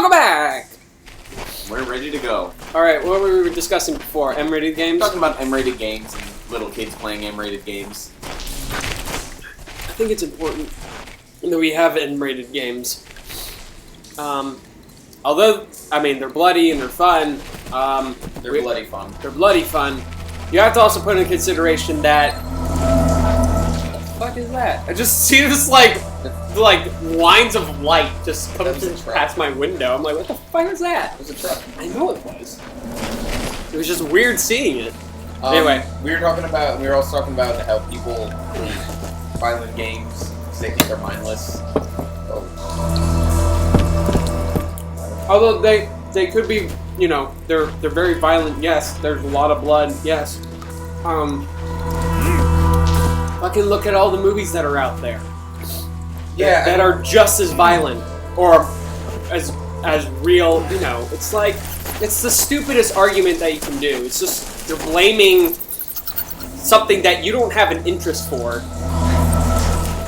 Welcome back! We're ready to go. Alright, what were we discussing before? M-rated games? Talking about M-rated games and little kids playing M-rated games. I think it's important that we have M-rated games. Although, I mean, they're bloody and they're fun. They're bloody fun. They're bloody fun. You have to also put in consideration that... What the fuck is that? I just see this, like lines of light just coming past my window. I'm like, what the fuck is that? It was a truck. I know it was. It was just weird seeing it. Anyway. We were also talking about how people play violent games because they think they're mindless. Oh. Although they could be, you know, they're very violent, yes. There's a lot of blood, yes. Fucking look at all the movies that are out there. Yeah, that are just as violent or as real, you know. It's like, it's the stupidest argument that you can do. It's just, you're blaming something that you don't have an interest for.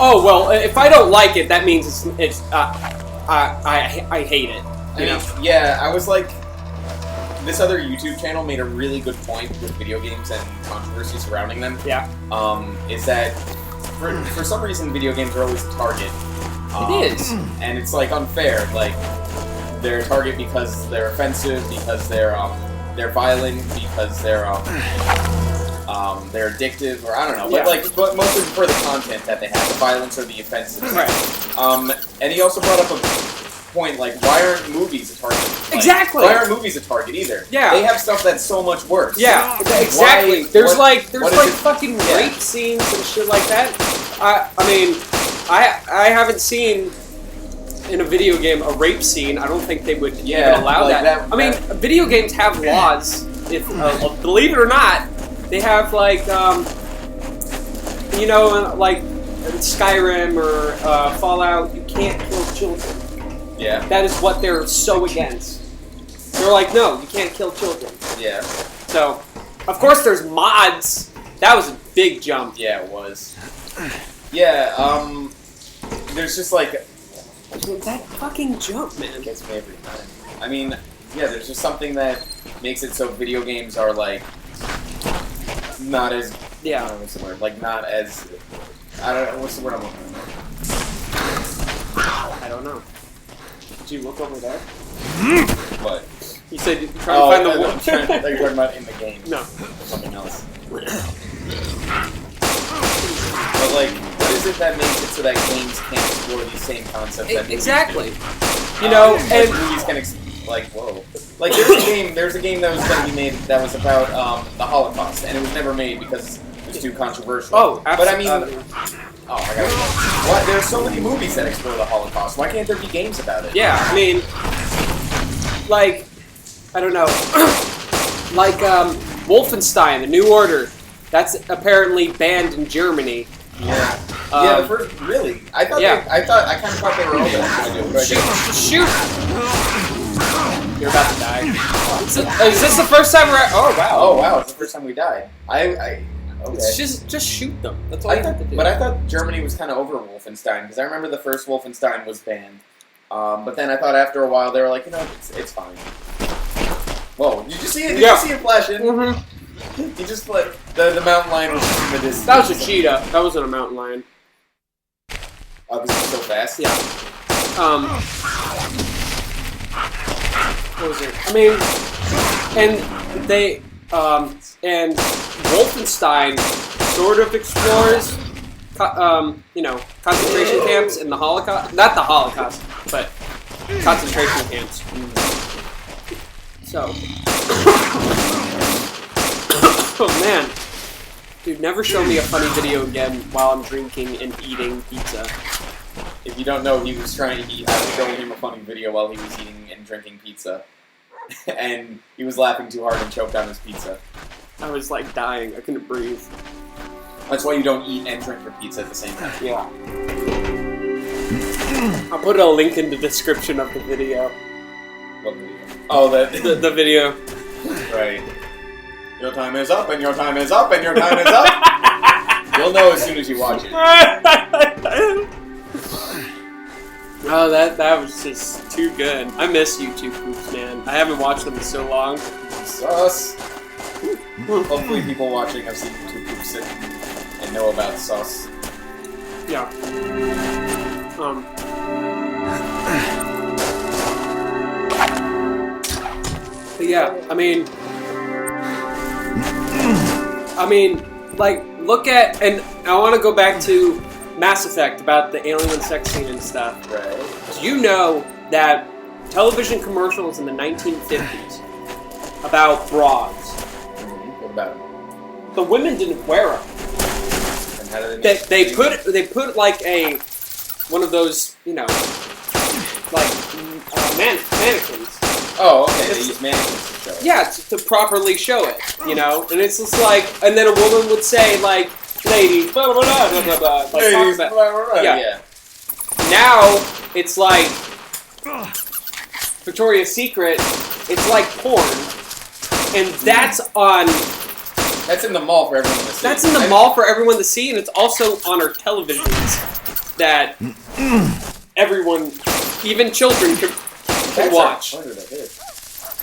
Oh, well, if I don't like it, that means I hate it. You know? Yeah, I was like, this other YouTube channel made a really good point with video games and controversy surrounding them. Yeah. Is that for some reason video games are always a target. It is. And it's like unfair. Like they're a target because they're offensive, because they're violent, because they're addictive, or I don't know. Yeah. But mostly for the content that they have, the violence or the offensive. Right. And he also brought up a point, like, why aren't movies a target? Like, exactly. Why aren't movies a target either? Yeah. They have stuff that's so much worse. Yeah, exactly. There's fucking Yeah. rape scenes and shit like that. I mean, I haven't seen in a video game a rape scene. I don't think they would even allow like that. I mean, video games have laws. If believe it or not, they have like you know, like Skyrim or Fallout. You can't kill children. Yeah. That is what they're so against. They're like, no, you can't kill children. Yeah. So, of course, there's mods. That was a big jump. Yeah, it was. Yeah, there's just like... That fucking jump, man. Gets me every time. I mean, yeah, there's just something that makes it so video games are like... Not as... Yeah. I don't know what's the word. Like, not as... I don't know, what's the word I'm looking for? I don't know. Did you look over there? What? You said you're trying to find the wood. I thought you were talking about in the game. No. Or something else. But like, what is it that makes it so that games can't explore these same concepts that movies exactly. do? You know, and movies can like, whoa. Like, there's a game that was going to be made that was about the Holocaust, and it was never made because it was too controversial. Oh, absolutely. But I mean... Oh, I gotta go. What? There are so many movies that explore the Holocaust. Why can't there be games about it? yeah, I mean, like, I don't know, like Wolfenstein: The New Order. That's apparently banned in Germany. Yeah. Yeah. The first, really? I thought. Yeah. I kind of thought they were all gonna Shoot! You're about to die. Is this the first time we're? Oh wow! Oh wow! It's the first time we died. Okay. It's just shoot them. That's all you have to do. But I thought Germany was kind of over Wolfenstein, because I remember the first Wolfenstein was banned. But then I thought after a while they were like, you know, it's fine. Whoa, did you see it? Did you see it flashing? Mm-hmm. He just, like, the mountain lion was just in the distance. That was a cheetah. That wasn't a mountain lion. Oh, because it's so fast? Yeah. What was it? I mean, and they... and Wolfenstein sort of explores, you know, concentration camps and the Holocaust. Not the Holocaust, but concentration camps. So, oh man, dude, never show me a funny video again while I'm drinking and eating pizza. If you don't know, he was trying to eat. I was showing him a funny video while he was eating and drinking pizza. And he was laughing too hard and choked on his pizza. I was like dying. I couldn't breathe. That's why you don't eat and drink your pizza at the same time. Yeah. I'll put a link in the description of the video. What video? Oh, the video. Right. Your time is up, and your time is up, and your time is up. You'll know as soon as you watch it. Oh, that was just too good. I miss YouTube poops, man. I haven't watched them in so long. Sus. Hopefully people watching have seen YouTube poops and know about sus. Yeah. But yeah, I mean, like, look at, and I want to go back to Mass Effect about the alien sex scene and stuff. Right. Do you know that television commercials in the 1950s about bras, What about them? the women didn't wear them. And how do They put like one of those, you know, like mannequins. Oh, okay. They use mannequins to show it. Yeah, to properly show it, you know, and it's just like, and then a woman would say like, "Ladies, blah blah blah blah blah blah." Like, Ladies, talk blah, about, blah, blah. yeah. Yeah. Now it's like Victoria's Secret. It's like porn, and that's on. That's in the mall for everyone to see. That's in the mall for everyone to see, and it's also on our televisions that everyone, even children, can watch.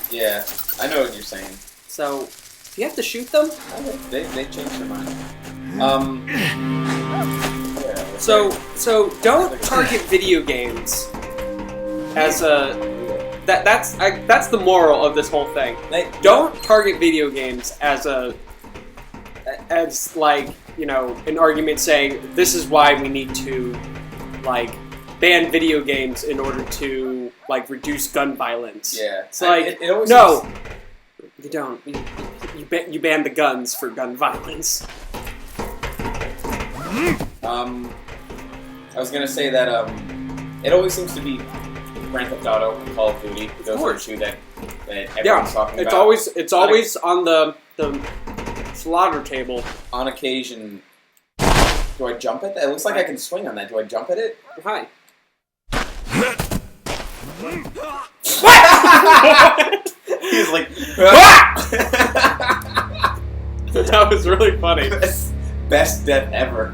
Yeah, I know what you're saying. So, do you have to shoot them? They changed their mind. Yeah, So don't target video games as a that's the moral of this whole thing. Don't target video games as like, you know, an argument saying this is why we need to like ban video games in order to like reduce gun violence. Yeah, it's like it always no, you don't. You ban the guns for gun violence. I was gonna say that it always seems to be Grand Theft Auto and Call of Duty. Those are the two that everyone's talking about. It's always on the slaughter table. On occasion, do I jump at that? It looks like I can swing on that. Do I jump at it? Hi. He's like, that was really funny. Best death ever.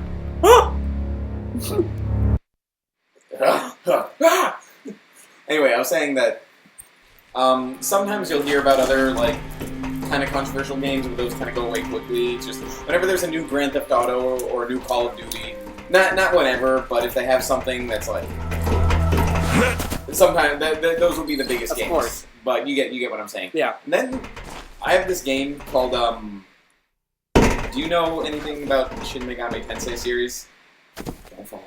Anyway, I was saying that sometimes you'll hear about other like kind of controversial games, but those kind of go away quickly. It's just whenever there's a new Grand Theft Auto or a new Call of Duty, not whenever, but if they have something that's like, sometimes those will be the biggest games. Of course. But you get what I'm saying. Yeah. And then I have this game called do you know anything about Shin Megami Tensei series? Don't fall.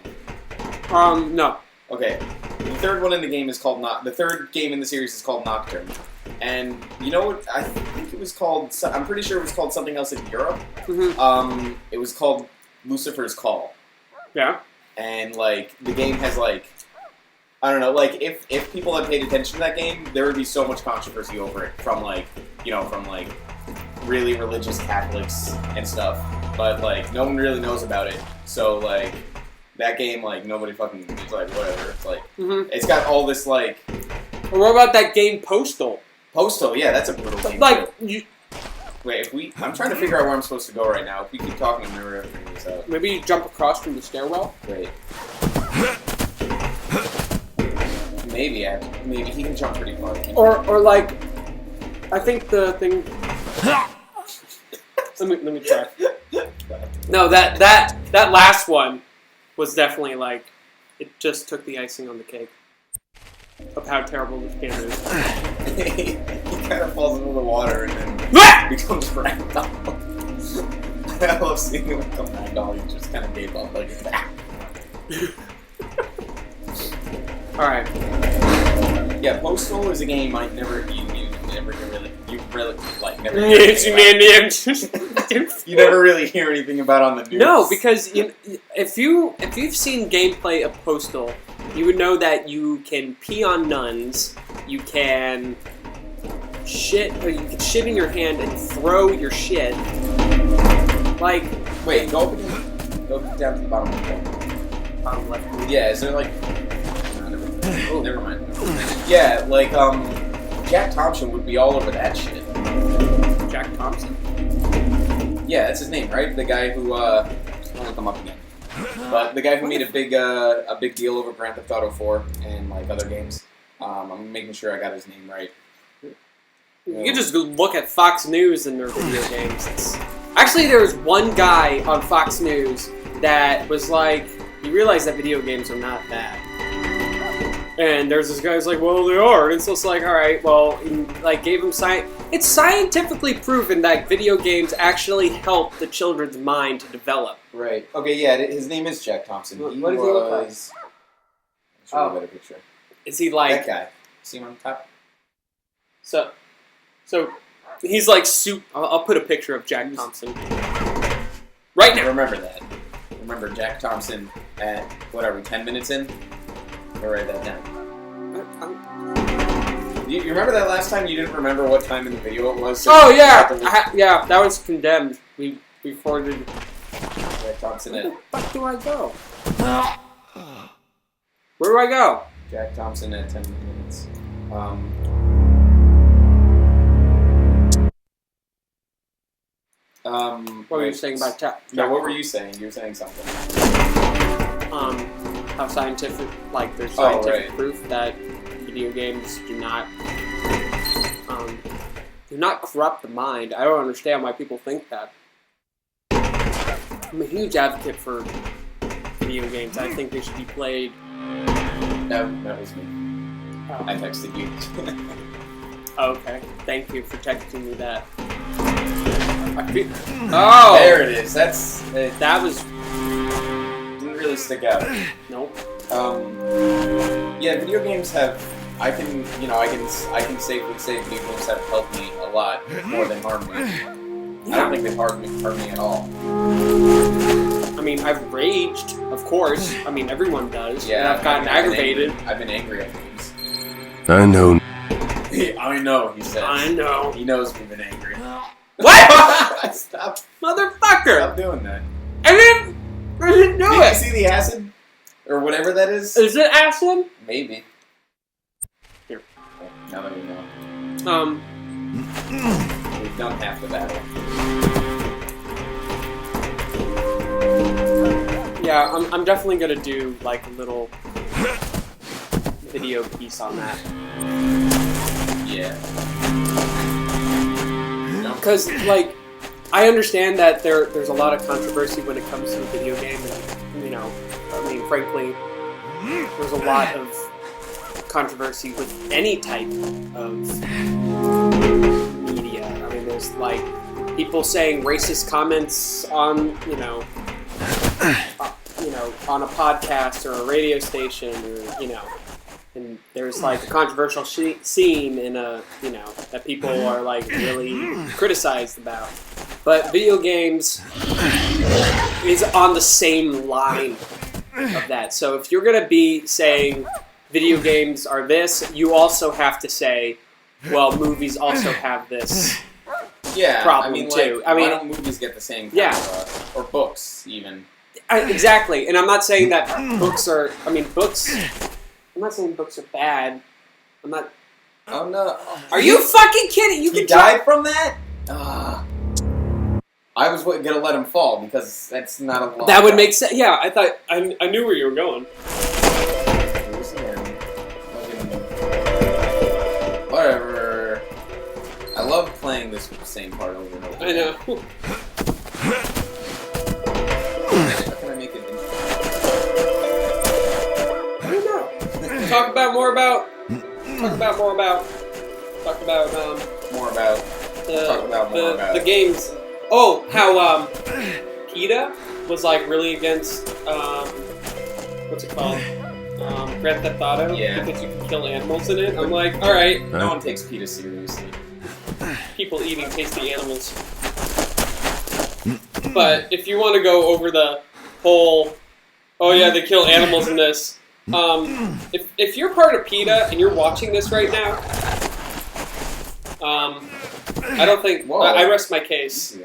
No. Okay. The third one in the game is called the third game in the series is called Nocturne. And you know what? I think it was called. I'm pretty sure it was called something else in Europe. Mm-hmm. It was called Lucifer's Call. Yeah. And like the game has like, I don't know, like if people had paid attention to that game, there would be so much controversy over it from like, you know, from like really religious Catholics and stuff. But like no one really knows about it. So like that game, like nobody fucking, it's like whatever. It's like it's got all this like. Or what about that game Postal? Postal, yeah, that's a brutal game. Like too. you. Wait, I'm trying to figure out where I'm supposed to go right now. If we keep talking, I'm never gonna figure this out. Maybe you jump across from the stairwell. Wait. Maybe he can jump pretty far. Or like, I think the thing. let me try. No, that last one was definitely like, it just took the icing on the cake of how terrible this game is. He kind of falls into the water and then becomes ragdoll. I love seeing him become ragdoll. He just kind of gave up like that. All right. Yeah, Postal is a game I never you never really like never. You never really hear anything about on the news. No, because if you've seen gameplay of Postal, you would know that you can pee on nuns, you can shit in your hand and throw your shit. Like, wait, go down to the bottom left. Bottom left. Yeah, is there like? Oh, never mind. Yeah, like Jack Thompson would be all over that shit. Jack Thompson? Yeah, that's his name, right? The guy who I'll look him up again. But the guy who made a big deal over Grand Theft Auto 4 and like other games, I'm making sure I got his name right. You can just go look at Fox News and their video games. Actually, there was one guy on Fox News that was like, he realized that video games are not bad. And there's this guy who's like, well, they are. And it's just like, all right, well, like, gave him science. It's scientifically proven that video games actually help the children's mind to develop. Right. Okay, yeah, his name is Jack Thompson. What does he look like? Show you a better picture. Is he like... That guy. See him on top? So he's like I'll put a picture of Jack Thompson right now. Remember that. Remember Jack Thompson at, what are we, 10 minutes in? We'll write that down. You remember that last time you didn't remember what time in the video it was? So oh, yeah. Yeah, that was condemned. We recorded... Jack Thompson Where the fuck do I go? Where do I go? Jack Thompson at 10 minutes. What were you saying about Jack? No, what were you saying? You were saying something. How scientific, like, there's scientific proof that video games do not corrupt the mind. I don't understand why people think that. I'm a huge advocate for video games. I think they should be played. That was me. Oh. I texted you. Okay. Thank you for texting me that. Oh! There it is. That was... Didn't really stick out. Nope. Yeah, video games have... I can safely say video games have helped me a lot more than harmed me. I don't think they've harmed me at all. I mean, I've raged, of course. I mean, everyone does. Yeah, and I've gotten aggravated. I've been angry at games. I know. I know, he says. I know. He knows we've been angry. What? Stop. Motherfucker! Stop doing that. I didn't do Did it! you see the acid? Or whatever that is? Is it acid? Maybe. Here. Now that we know. We've done half the battle. Yeah, I'm definitely gonna do, like, a little video piece on that. Yeah. Because, like, I understand that there's a lot of controversy when it comes to a video game, and, you know, I mean, frankly, there's a lot of controversy with any type of media. I mean, there's, like, people saying racist comments on, on a podcast or a radio station, or, and there's, like, a controversial scene in that people are, like, really criticized about. But video games is on the same line of that. So if you're going to be saying video games are this, you also have to say, well, movies also have this problem too. Why don't movies get the same kind of, or books, even? Exactly. And I'm not saying that books are... I mean, books... I'm not saying books are bad. I'm not... Oh, no. Are you fucking kidding? You died from that? I was going to let him fall, because that's not a lot. That would make sense. Yeah, I thought... I knew where you were going. Whatever. I love playing this same part over and over. I know. How can I make it interesting? I don't know. Talk about more about the games. Oh, how PETA was like really against what's it called? Grand Theft Auto, because you can kill animals in it. I'm like, all right. No one takes PETA seriously. People eating tasty animals. But if you want to go over the whole, oh yeah, they kill animals in this. If you're part of PETA and you're watching this right now, I don't think... I rest my case.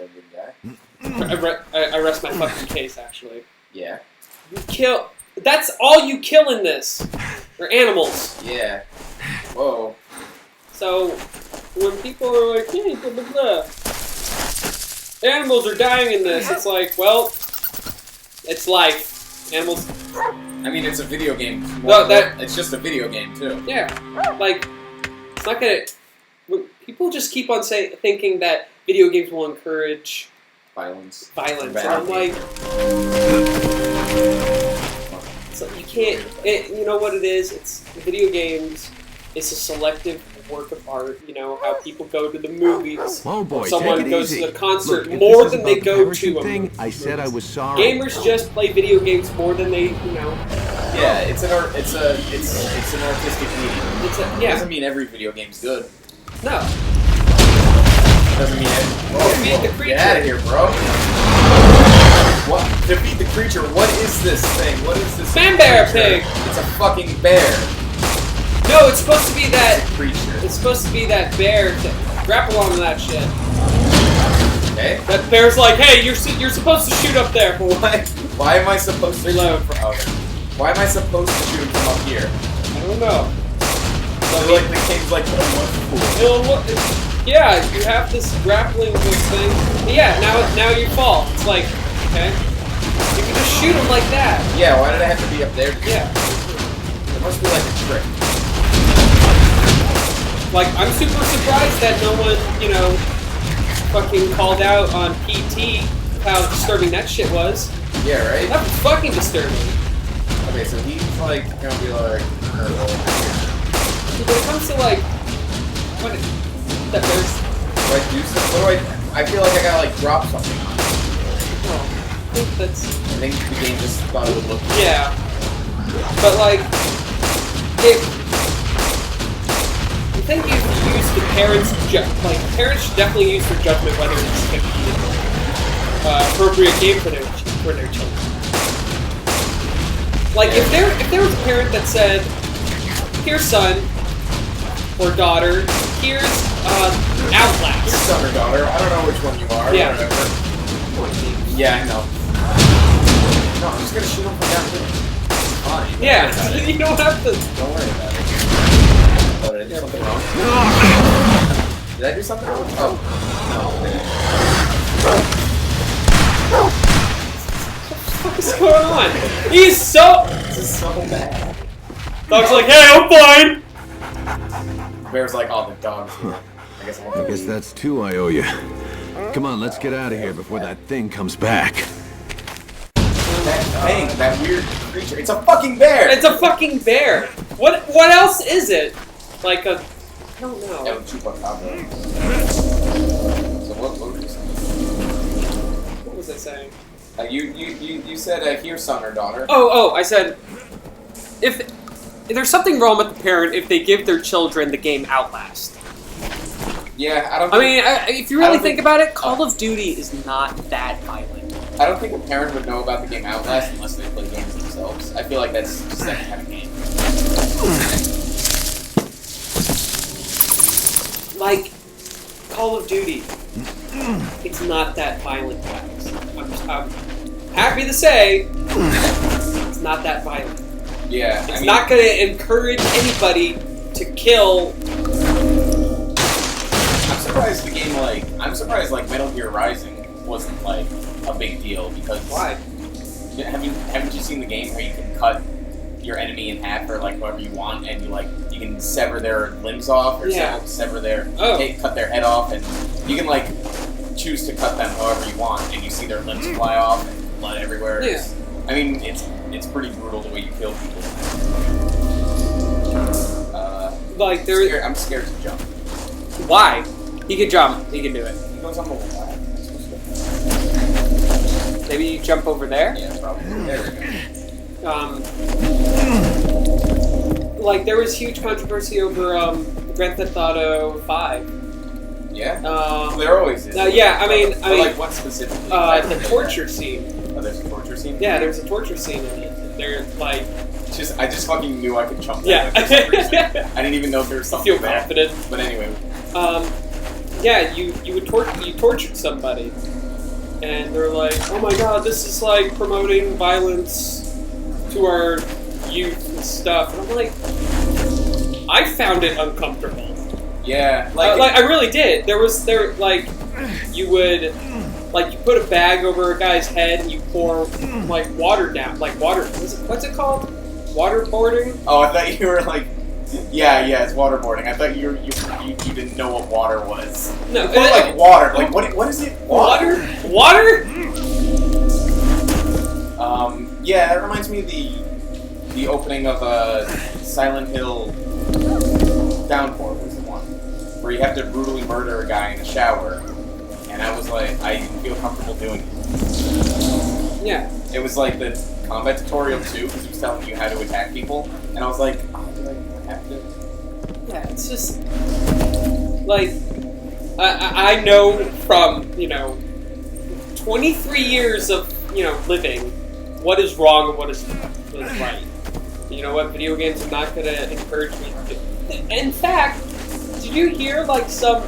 I rest my fucking case, actually. Yeah. You kill... That's all you kill in this. They're animals. Yeah. Whoa. So, when people are like, hey, blah, blah, blah. Animals are dying in this, it's like, well, it's life. Animals. I mean, it's a video game. No, it's just a video game too. Yeah, like it's not gonna. People just keep on thinking that video games will encourage violence. And I'm like, so you can't. You know what it is? It's video games. It's a selective work of art. You know how people go to the movies. Oh boy, Someone goes easy. to the concert Look, more than they go to a thing, movie. I said I was sorry. Gamers just play video games more than they, Yeah, it's an artistic medium. It doesn't mean every video game's good. No. Doesn't mean it. Defeat the creature. Get out of here, bro. What? Defeat the creature. What is this thing? What is this? Bear pig. It's a fucking bear. No, it's supposed to be that. Creature. It's supposed to be that bear. Grapple onto that shit. Okay. That bear's like, hey, you're supposed to shoot up there. Why am I supposed to reload? Why am I supposed to shoot him from up here? I don't know. So like the game's like, cool. Yeah, you have this grappling thing. But yeah, now you fall. It's like, okay, you can just shoot him like that. Yeah, why did I have to be up there? Yeah. It must be like a trick. Like, I'm super surprised that no one, fucking called out on PT how disturbing that shit was. Yeah, right? That was fucking disturbing. Okay, so he's like gonna be like, when it comes to like, what that there's. Do I do something? What do I feel like I gotta like drop something on it. Oh, I think the game just thought it would look. Yeah. But like, I think you use the parents' parents should definitely use their judgment whether it's going to be an appropriate game for their children. Like if there was a parent that said, "Here's son or daughter, here's Outlast." Here's son or daughter. I don't know which one you are. Yeah. Whatever. Yeah, I know. No, I'm just gonna shoot him from down here. It's fine. Yeah, you don't have to. Don't worry about it. Oh, did I do something wrong? Did I do something wrong? Oh. What is going on? This is so bad. Dog's like, hey, I'm fine. Bear's like, oh, the dog's here. I guess that's two I owe you. Come on, let's get out of here before that thing comes back. That thing, that weird creature. It's a fucking bear! It's a fucking bear. What else is it? Like a, I don't know. Yeah, chupacabra. So what were you saying? What was I saying? You said here's son or daughter. Oh, I said if there's something wrong with the parent if they give their children the game Outlast. Yeah, I don't. If you really think about it, Call of Duty is not that violent. I don't think a parent would know about the game Outlast unless they play games themselves. I feel like that's just that kind of game. Like Call of Duty, it's not that violent, guys. I'm happy to say it's not that violent. Yeah, it's not going to encourage anybody to kill. I'm surprised Metal Gear Rising wasn't like a big deal because why? Haven't you seen the game where you can cut your enemy in half or like whoever you want and you can sever their limbs off or sever their cut their head off and you can like choose to cut them however you want and you see their limbs fly off and blood everywhere. Yeah. It's pretty brutal the way you kill people. I'm scared to jump. Why? He can jump. He can do it. He goes on the wall. Maybe you jump over there? Yeah, probably. There we go. There was huge controversy over Grand Theft Auto 5. Yeah? There always is. Yeah, I mean, like what specifically? The torture scene. Oh, there's a torture scene? Yeah, there's a torture scene in it. They're like... I just fucking knew I could jump yeah. that for some reason. I didn't even know if there was something feel confident. But anyway. Yeah, you tortured somebody. And they're like, oh my god, this is like promoting violence to our youth and stuff. And I'm like, I found it uncomfortable. Yeah, I really did. You would, like you put a bag over a guy's head and you pour like water down, like water. What's it called? Waterboarding? Oh, I thought you were like, yeah, it's waterboarding. I thought you didn't know what water was. No, you put like water. Like what is it? Water? Water? Yeah, that reminds me of the opening of Silent Hill Downpour was the one where you have to brutally murder a guy in a shower, and I was like, I didn't feel comfortable doing it. Yeah. It was like the combat tutorial too, because it was telling you how to attack people, and I was like, oh, do I have to? Yeah, it's just like I know from 23 years of living what is wrong and what is right. You know what? Video games are not going to encourage me to do. In fact, did you hear like some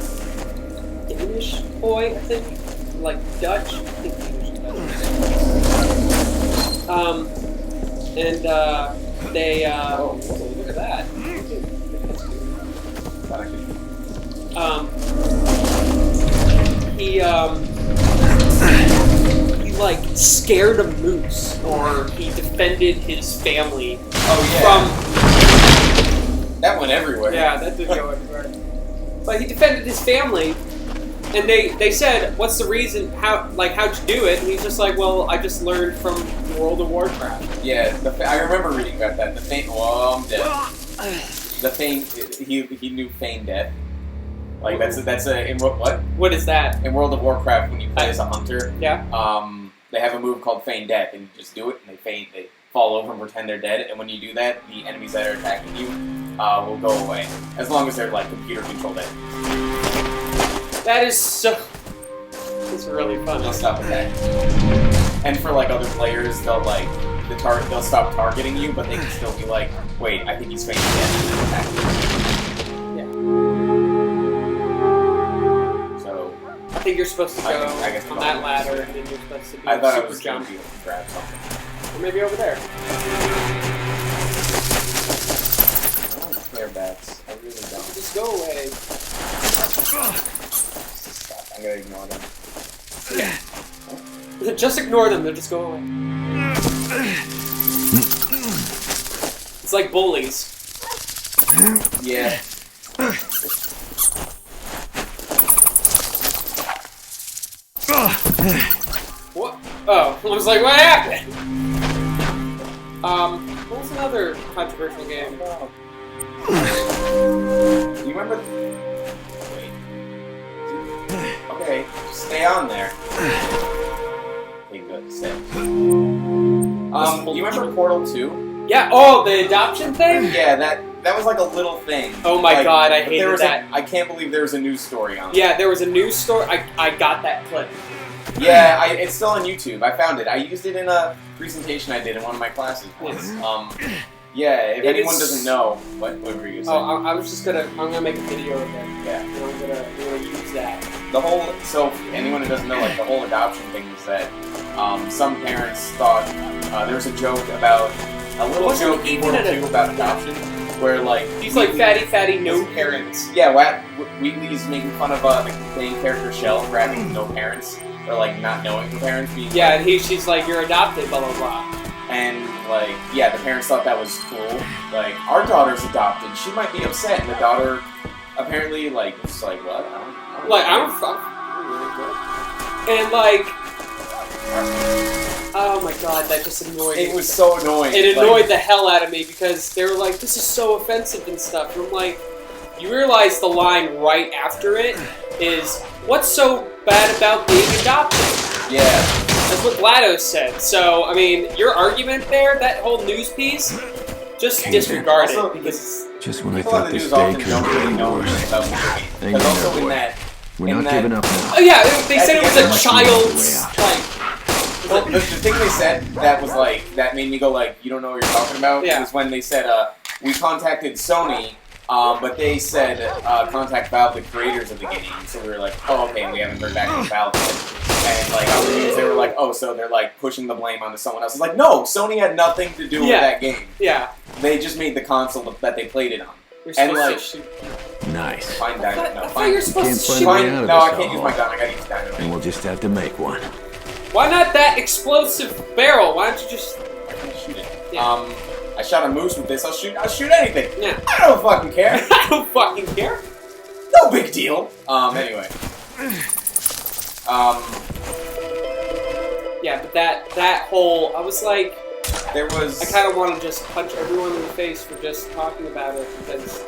Danish boy? I think like Dutch. I think Danish. And they Oh, look at that. He like scared a moose, or he defended his family from. That went everywhere. Yeah, that did go everywhere. But he defended his family, and they said, "What's the reason? How'd you do it?" And he's just like, "Well, I just learned from World of Warcraft." Yeah, I remember reading about that. The feign. Oh, I'm dead. The feign. He knew feign death. Like that's a in what? What is that? In World of Warcraft, when you play as a hunter, Yeah. They have a move called feign death, and you just do it, and they fall over and pretend they're dead. And when you do that, the enemies that are attacking you will go away, as long as they're like computer controlled enemies. That is so. It's really fun. They'll stop attacking. And for like other players, they'll like they'll stop targeting you, but they can still be like, wait, I think he's feigning death and attack you. I think you're supposed to go I guess on that ladder, and then you're supposed to do I thought I super was jump. going to grab something. Or maybe over there. I don't care bats. I really don't. Just go away. Stop. I'm gonna ignore them. Just ignore them, they'll just go away. It's like bullies. Yeah. What? Oh, I was like, what happened? What was another controversial game? Do you remember? Wait. Okay, stay on there. Okay, good. Stay. You remember Portal 2? Yeah. Oh, the adoption thing. Yeah, that was like a little thing. Oh my god, I but hated that. I can't believe there was a news story on it. Yeah, there was a news story. I got that clip. Yeah, it's still on YouTube. I found it. I used it in a presentation I did in one of my classes once. Yeah, if anyone doesn't know, what were you saying? Oh, I was just gonna. I'm gonna make a video of it. Yeah. And I'm gonna use that. The whole. So, anyone who doesn't know, like the whole adoption thing is that some parents thought there was a joke about a little joke in Portal 2 about adoption, where like he's like fatty no parents. Yeah, Wheatley's making fun of the main character Shell for having no parents. Or like not knowing the parents being and she's like, you're adopted, blah blah blah. And like, yeah, the parents thought that was cool. Like, our daughter's adopted, she might be upset, and the daughter apparently like was like, what? I don't fuck. And like, oh my god, that just annoyed me. It was so annoying. It annoyed the hell out of me because they were like, this is so offensive and stuff. And I'm like, you realize the line right after it is, what's so bad about being adopted? Yeah. That's what GLaDOS said. So, I mean, your argument there, that whole news piece, just disregard it because just when I people on thought the this news day often couldn't don't get really any know worse. about video games. Hang Because in also there, in boy. that, We're not giving up now. oh yeah, they said it was a At the child's like. well, the thing they said that was like that made me go like, you don't know what you're talking about. Yeah. It was when they said we contacted Sony. But they said contact Valve, the creators of the game. So we were like, oh, okay, we haven't heard back from Valve yet. And like on the news, they were like, oh, so they're like pushing the blame onto someone else. It's like, no, Sony had nothing to do with that game. Yeah. They just made the console that they played it on. You're And, supposed like, to shoot. Nice. Find dynamite. No, I thought find. you're supposed Can't to find shoot. my way Find. out of No, this I can't use hole. my gun. I gotta use dynamite. And we'll just have to make one. Why not that explosive barrel? Why don't you just... Shoot it. Yeah. I shot a moose with this. I'll shoot anything. Yeah. I don't fucking care. I don't fucking care. No big deal. Anyway. Yeah, but that whole... I was like... There was... I kind of want to just punch everyone in the face for just talking about it, because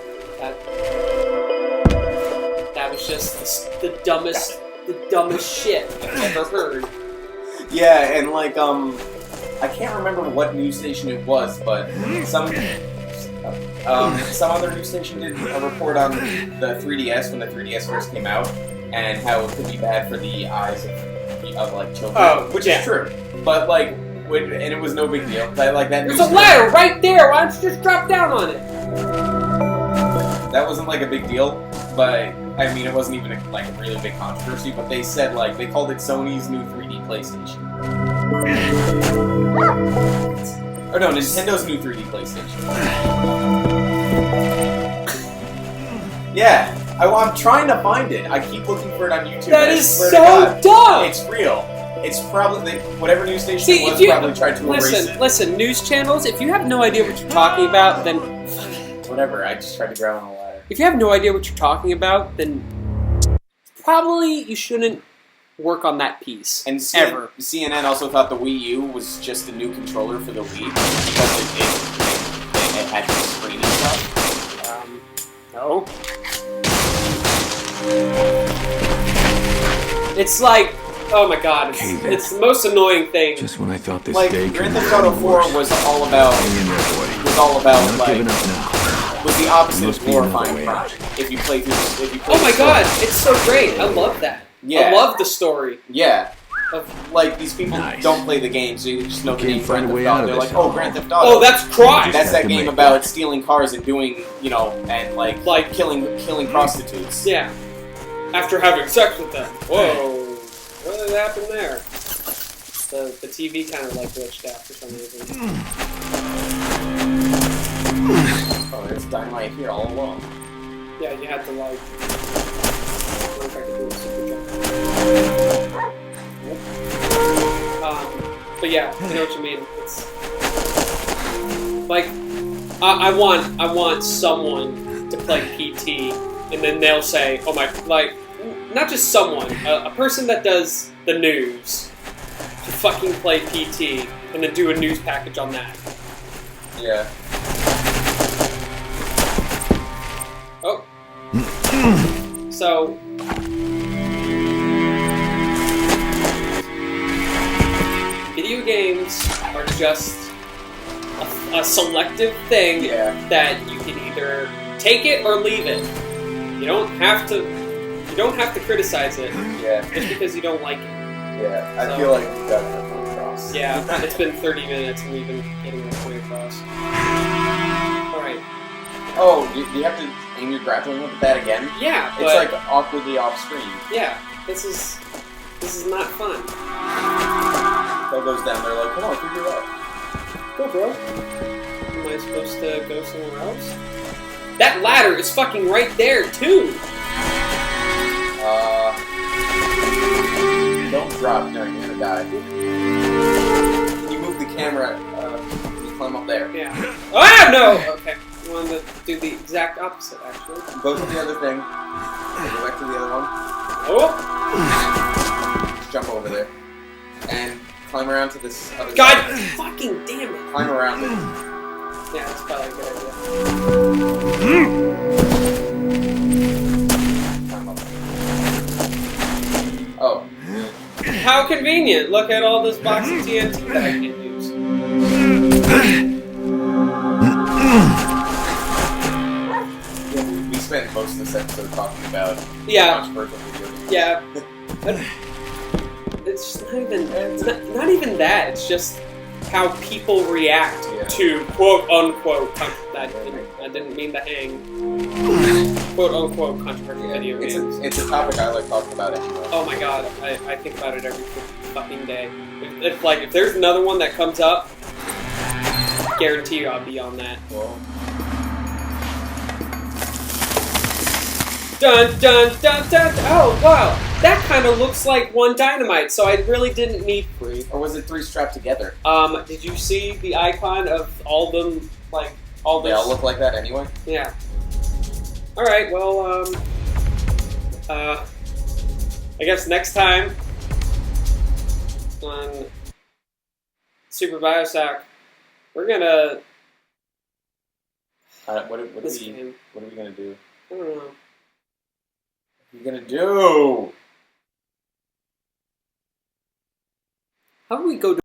that was just the dumbest shit I've ever heard. Yeah, and like, I can't remember what news station it was, but some other news station did a report on the 3DS when the 3DS first came out, and how it could be bad for the eyes of like children. Oh, which yeah. is true. But like, and it was no big deal. That There's news a story- ladder right there. Why don't you just drop down on it? That wasn't like a big deal, but I mean, it wasn't even a really big controversy. But they said like they called it Sony's new 3D PlayStation. Oh no, Nintendo's new 3D PlayStation. Yeah, I'm trying to find it. I keep looking for it on YouTube. That and I is swear to so God, dumb. It's real. It's probably whatever news station See, it was if you probably tried to erase it. listen, news channels. If you have no idea what you're talking about, then Whatever. I just tried to grab on a ladder. if you have no idea what you're talking about, then probably you shouldn't work on that piece. And ever. CNN also thought the Wii U was just a new controller for the Wii because it had the screen and stuff. No. It's like, oh my god, it's the most annoying thing. Just when I thought this Like day could Grand be Theft Auto 4 worse. was all about Hang in there, boy. Not like giving up now. was the opposite Must of be another glorifying way crime. out. If you play through, Oh my god, it's so great. I love that. Yeah. I love the story. Yeah. Of, Like these people Nice. don't play the game, so you just know the Can't name find Grand a way Theft out Auto. of They're this like, oh, hole. Grand Theft Auto. oh, that's crime. That's have that to game make about stealing cars and doing, and like killing prostitutes. Yeah. After having sex with them. Whoa. What did happen there? The TV kind of like glitched out for some reason. Oh, there's dynamite here all along. Yeah, you had to like. I wonder if I could do a super jump. But yeah, I know what you mean. It's like I want someone to play PT, and then they'll say, "Oh my!" Like not just someone, a person that does the news to fucking play PT, and then do a news package on that. Yeah. Oh. So. Video games are just a selective thing that you can either take it or leave it. You don't have to criticize it just because you don't like it. Yeah, I So- feel like we've got our point across. Yeah, it's been 30 minutes and we've been getting the point across. Alright. Oh, do you have to aim your grappling whip at that again? Yeah, but It's like awkwardly off screen. yeah, this is not fun. Bill goes down there like, come on, figure it out. Go, bro. Am I supposed to go somewhere else? That ladder is fucking right there, too! Don't drop. No, you're gonna die. You move the camera, you climb up there. Yeah. Ah, no! Okay. You wanted to do the exact opposite, actually. Go to the other thing. Go back to the other one. Oh! Just jump over there. And climb around to this other God side. fucking damn it! Climb around it. Yeah, that's probably a good idea. Climb up. Oh. How convenient! Look at all this box of TNT that I can't use. We spent most of this episode talking about controversial video games. Yeah. But it's just not even. It's not even that. It's just how people react to quote unquote. I didn't mean to hang. Quote unquote controversial video games. It's a topic I like talking about anyway. Oh my god, I think about it every fucking day. If there's another one that comes up, guarantee you I'll be on that. Well, Dun dun dun dun! Oh wow, that kind of looks like one dynamite. So I really didn't need 3. Or was it 3 strapped together? Did you see the icon of all them? Like all They those? all look like that anyway. Yeah. All right. Well, I guess next time on Super Bioshock, we're gonna. What are we gonna do? I don't know. What are you gonna do? How do we go to